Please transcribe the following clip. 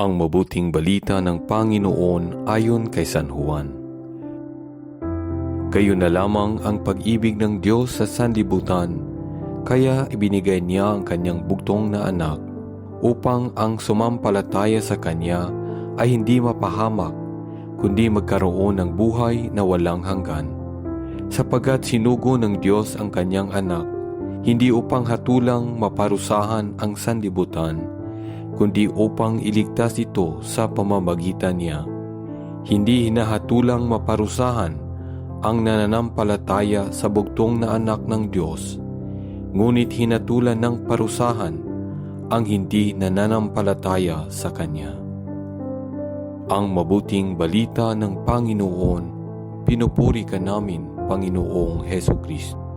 Ang mabuting balita ng Panginoon ayon kay San Juan. Kayo na lamang ang pag-ibig ng Diyos sa sanlibutan, kaya ibinigay niya ang kanyang bugtong na anak, upang ang sumampalataya sa kanya ay hindi mapahamak, kundi magkaroon ng buhay na walang hanggan. Sapagkat sinugo ng Diyos ang kanyang anak, hindi upang hatulang maparusahan ang sanlibutan, kundi upang iligtas ito sa pamamagitan niya. Hindi hinahatulang maparusahan ang nananampalataya sa bugtong na anak ng Diyos, ngunit hinatulan ng parusahan ang hindi nananampalataya sa Kanya. Ang mabuting balita ng Panginoon, pinupuri ka namin, Panginoong Hesukristo.